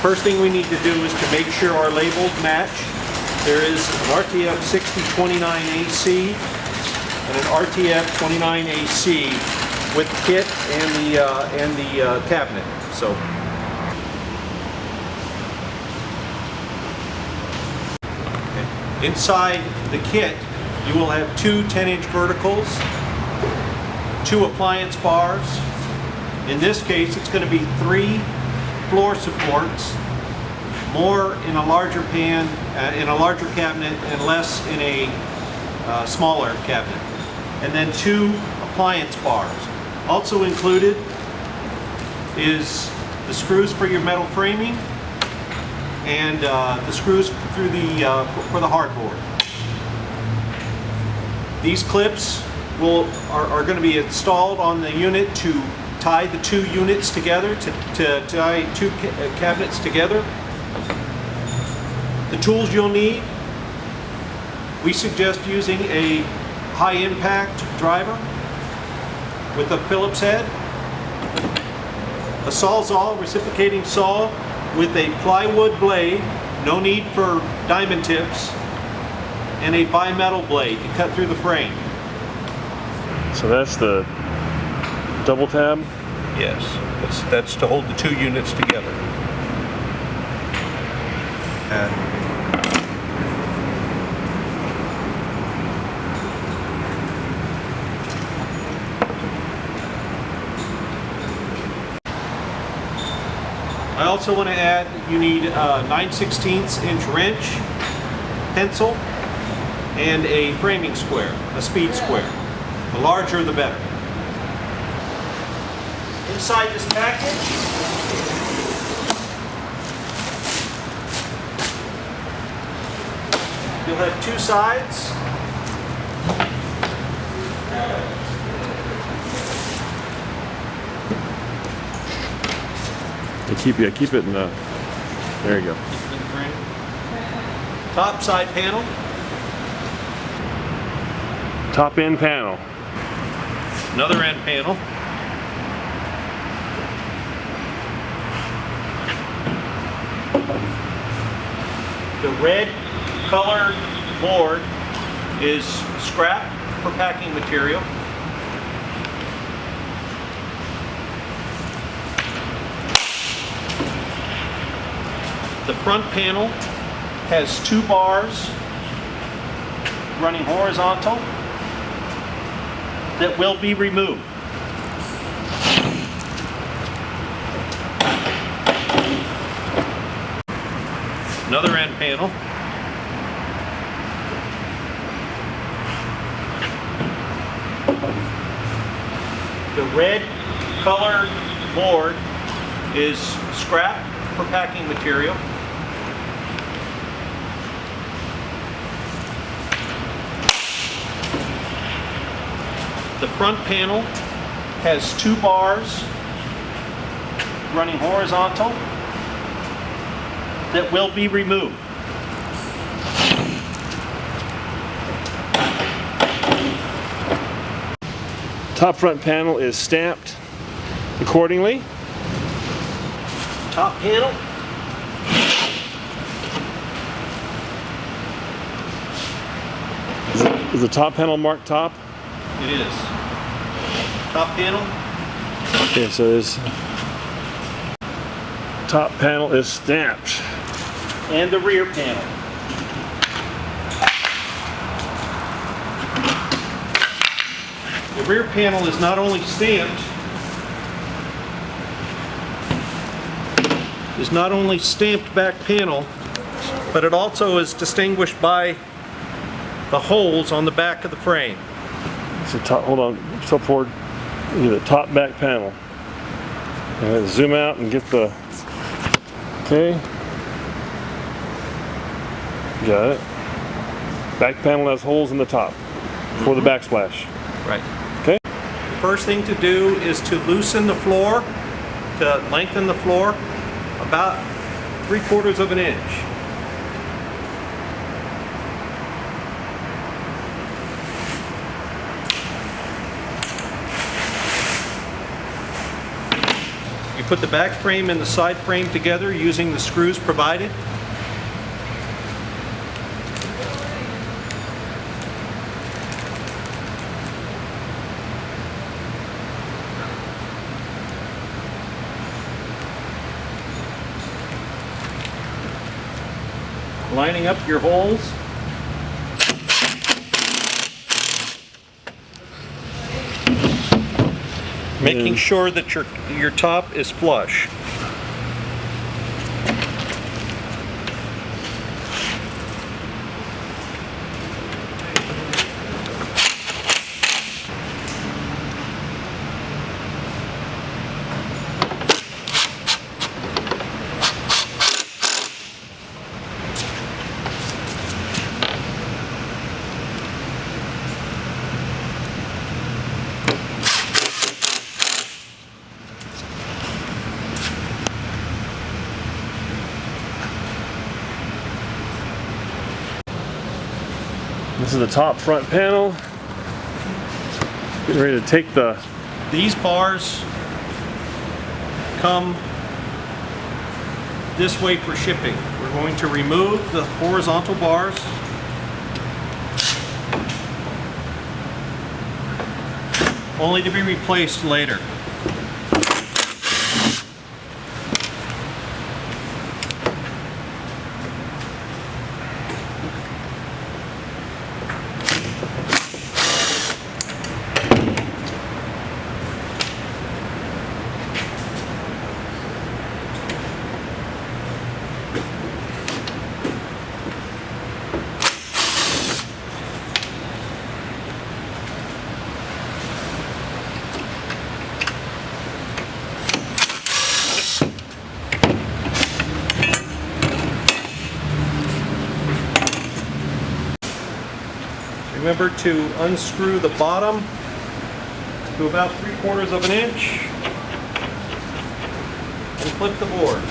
first thing we need to do is to make sure our labels match. There is an RTF 6029AC and an RTF 29AC with the kit and the cabinet. So. Okay. Inside the kit, you will have two 10-inch verticals, two appliance bars. In this case, it's going to be 3 floor supports, more in a larger pan, in a larger cabinet, and less in a smaller cabinet. And then 2 appliance bars. Also included is the screws for your metal framing and the screws through for the hardboard. These clips are going to be installed on the unit to tie the 2 units together, to tie 2 cabinets together. The tools you'll need, we suggest using a high impact driver with a Phillips head, a Sawzall reciprocating saw with a plywood blade, no need for diamond tips, and a bimetal blade to cut through the frame. So that's the double tab? Yes, that's to hold the 2 units together. I also want to add that you need a 9/16 inch wrench, pencil, and a framing square, a speed square. The larger the better. Inside this package, you'll have 2 sides. Keep it in the, there you go. Top side panel. Top end panel. Another end panel. The red colored board is scrap for packing material. The front panel has 2 bars running horizontal that will be removed. Another end panel. The red colored board is scrap for packing material. The front panel has 2 bars running horizontal that will be removed. Top front panel is stamped accordingly. Top panel. Is the top panel marked top? It is. Top panel. Okay, so this top panel is stamped. And the rear panel. The rear panel is not only stamped, back panel, but it also is distinguished by the holes on the back of the frame. So top, hold on, step forward. Get the top back panel. And zoom out and get the, okay. Got it. Back panel has holes in the top for the backsplash. Right. Okay. The first thing to do is to loosen the floor, to lengthen the floor about 3/4 of an inch. You Put the back frame and the side frame together using the screws provided. Lining up your holes. Making sure that your top is flush. This is the top front panel. Getting ready to take These bars come this way for shipping. We're going to remove the horizontal bars. Only to be replaced later. Remember to unscrew the bottom to about 3/4 of an inch and flip the board.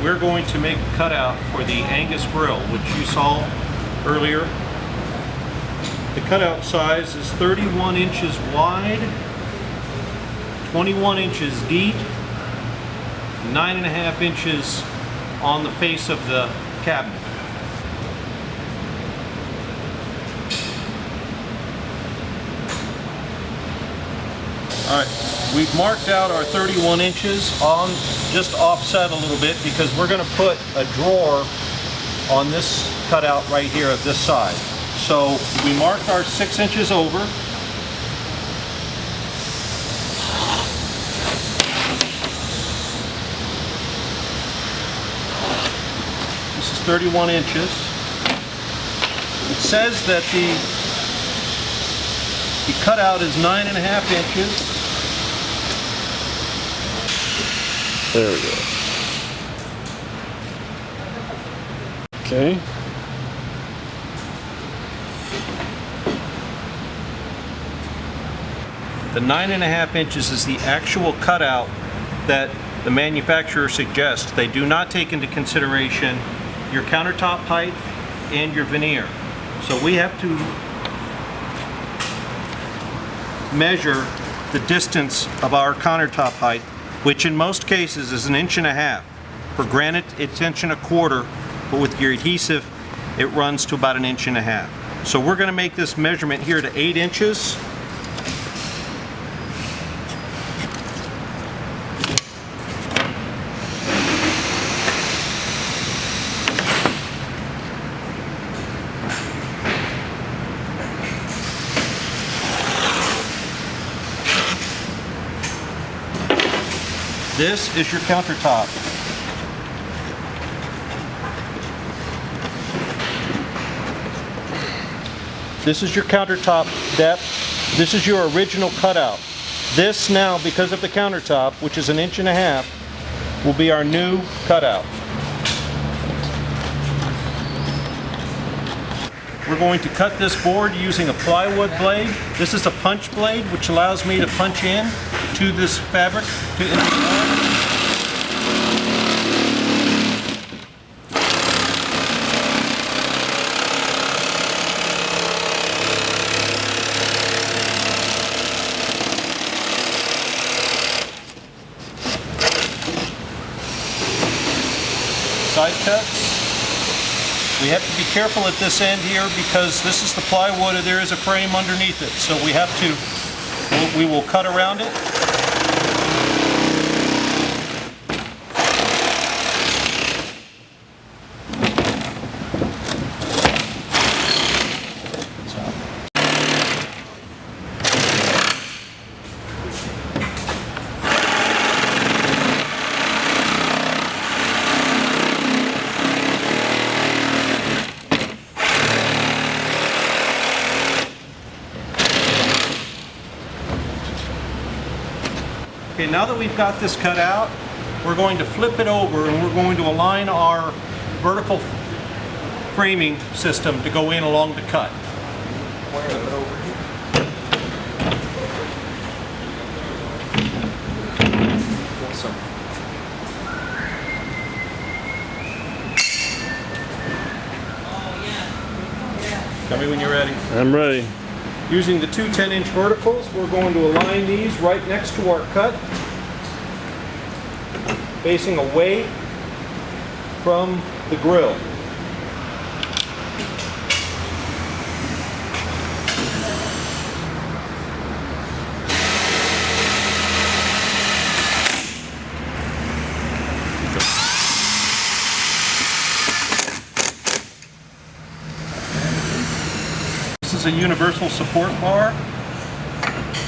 We're going to make a cutout for the Angus grill, which you saw earlier. The cutout size is 31 inches wide, 21 inches deep, 9.5 inches on the face of the cabinet. Alright, we've marked out our 31 inches on just offset a little bit because we're going to put a drawer on this cutout right here at this side. So we marked our 6 inches over. This is 31 inches. It says that the cutout is 9.5 inches. There we go. Okay. The 9.5 inches is the actual cutout that the manufacturer suggests. They do not take into consideration your countertop height and your veneer. So we have to measure the distance of our countertop height, which in most cases is 1.5 inches. For granite, it's 1.25 inches, but with your adhesive, it runs to about 1.5 inches. So we're going to make this measurement here to 8 inches. This is your countertop. This is your countertop depth. This is your original cutout. This now, because of the countertop, which is 1.5 inches, will be our new cutout. We're going to cut this board using a plywood blade. This is a punch blade, which allows me to punch in to this fabric, to into the bar. Side cuts. We have to be careful at this end here because this is the plywood and there is a frame underneath it. So we have to, we will cut around it. Okay, now that we've got this cut out, we're going to flip it over and we're going to align our vertical framing system to go in along the cut. Tell me when you're ready. I'm ready. Using the two 10-inch verticals, we're going to align these right next to our cut, facing away from the grill. This is a universal support bar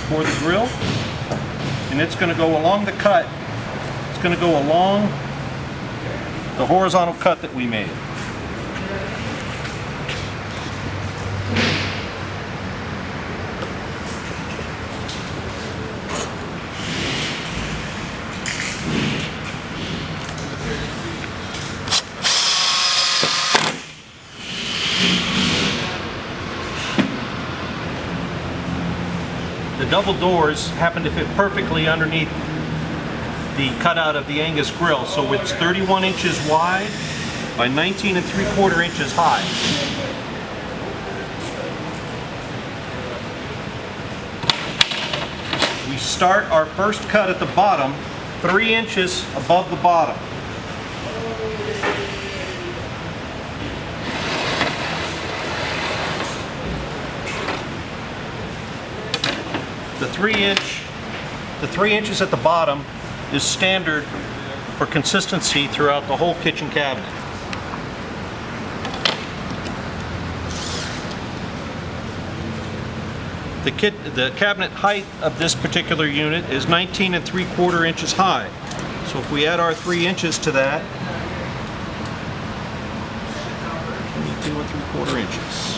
for the grill, and it's going to go along the cut. It's going to go along the horizontal cut that we made. The double doors happen to fit perfectly underneath the cutout of the Angus grill, so it's 31 inches wide by 19 3/4 inches high. We start our first cut at the bottom, 3 inches above the bottom. The 3 inches at the bottom is standard for consistency throughout the whole kitchen cabinet. The cabinet height of this particular unit is 19 3/4 inches high. So if we add our 3 inches to that, 22 3/4 inches.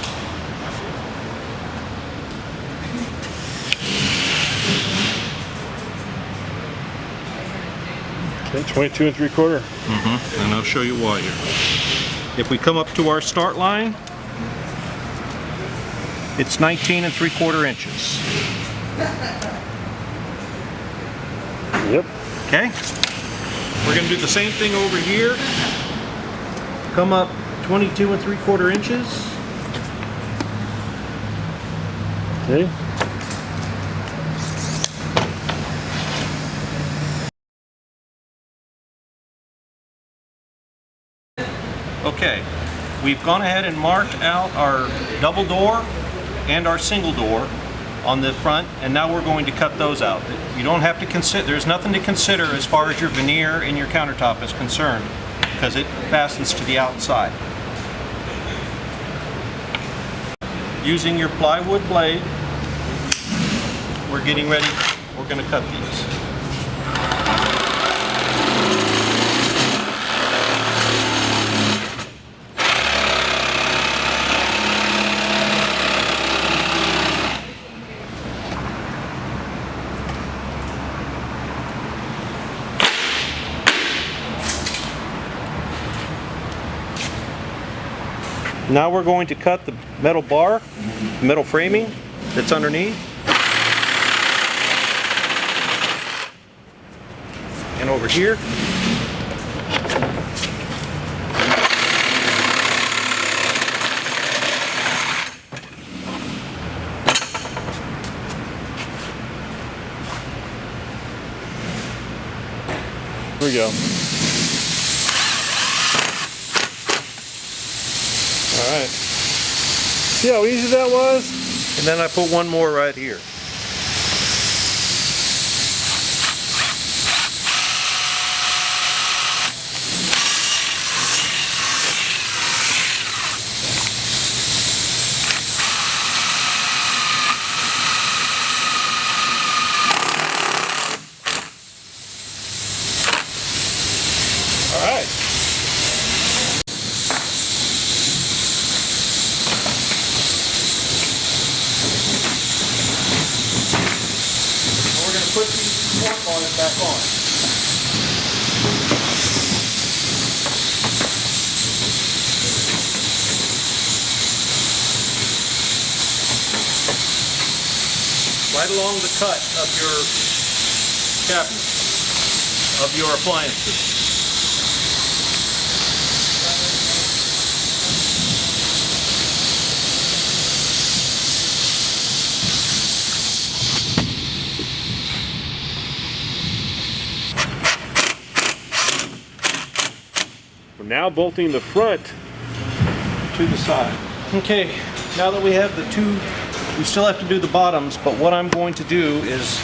Okay, 22 3/4. And I'll show you why here. If we come up to our start line, it's 19 3/4 inches. Yep. Okay? We're going to do the same thing over here. Come up 22 3/4 inches. Okay. Okay, we've gone ahead and marked out our double door and our single door on the front, and now we're going to cut those out. You don't have to consider, there's nothing to consider as far as your veneer and your countertop is concerned, because it fastens to the outside. Using your plywood blade, we're getting ready, we're going to cut these. Now we're going to cut the metal bar, metal framing that's underneath. And over here. Here we go. All right. See how easy that was? And then I put one more right here. All right. We're going to put these fork bars back on. Right along the cut of your cabinet, of your appliances. We're now bolting the front To the side. Okay, now that we have the two, we still have to do the bottoms, but what I'm going to do is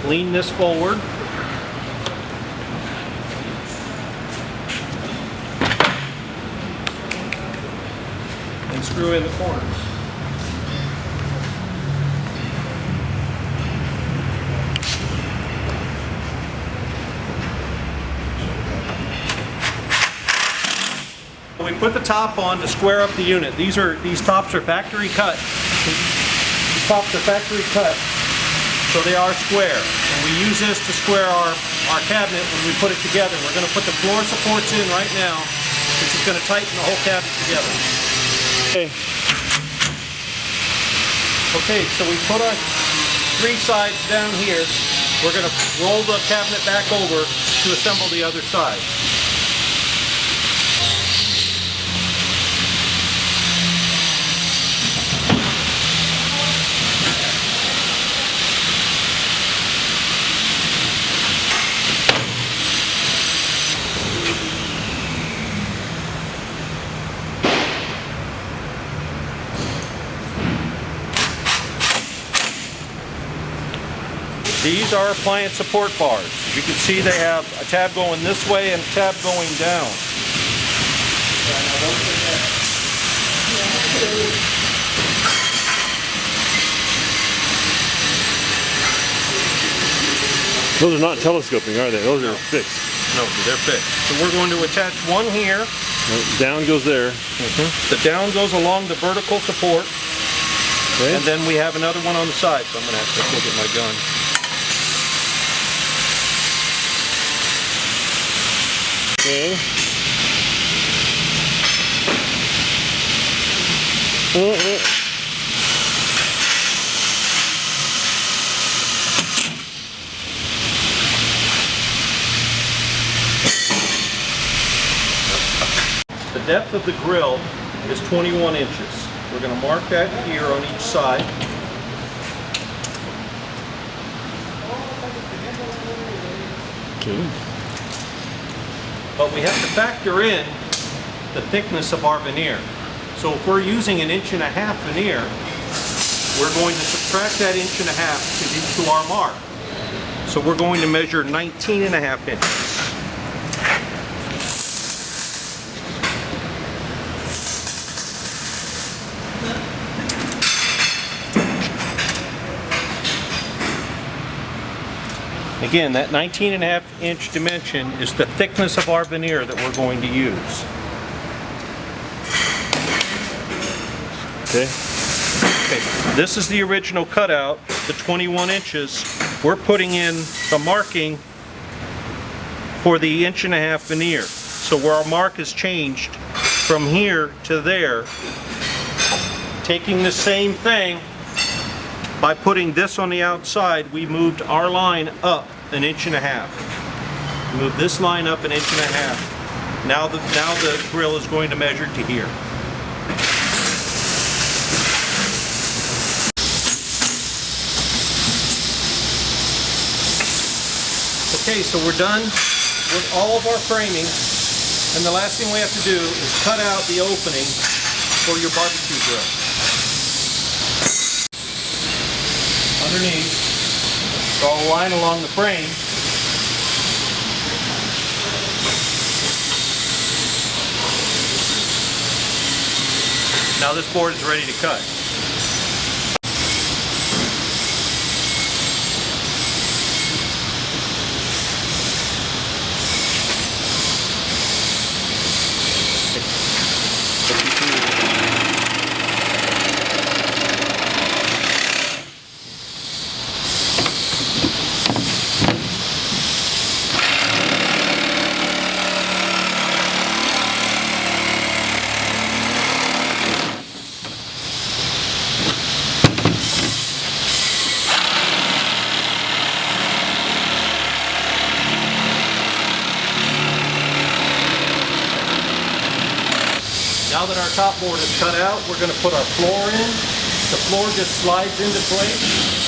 lean this forward. And screw in the corners. We put the top on to square up the unit. These tops are factory cut. These tops are factory cut, so they are square. And we use this to square our cabinet when we put it together. We're going to put the floor supports in right now, which is going to tighten the whole cabinet together. Okay. Okay, so we put our three sides down here. We're going to roll the cabinet back over to assemble the other side. These are appliance support bars. You can see they have a tab going this way and a tab going down. Those are not telescoping, are they? Those are fixed. No, they're fixed. So we're going to attach one here. Down goes there. The down goes along the vertical support. Okay. And then we have another one on the side, so I'm going to have to go get my gun. Okay. The depth of the grill is 21 inches. We're going to mark that here on each side. Okay. But we have to factor in the thickness of our veneer. So if we're using 1.5 inch veneer, we're going to subtract that 1.5 inches to our mark. So we're going to measure 19.5 inches. Again, that 19.5 inch dimension is the thickness of our veneer that we're going to use. Okay. Okay, this is the original cutout, the 21 inches. We're putting in the marking for the 1.5 inch veneer. So where our mark is changed from here to there, taking the same thing, by putting this on the outside, we moved our line up 1.5 inches. Move this line up 1.5 inches. Now the grill is going to measure to here. Okay, so we're done with all of our framing, and the last thing we have to do is cut out the opening for your barbecue grill. Underneath, draw a line along the frame. Now this board is ready to cut. Now that our top board is cut out, we're going to put our floor in. The floor just slides into place.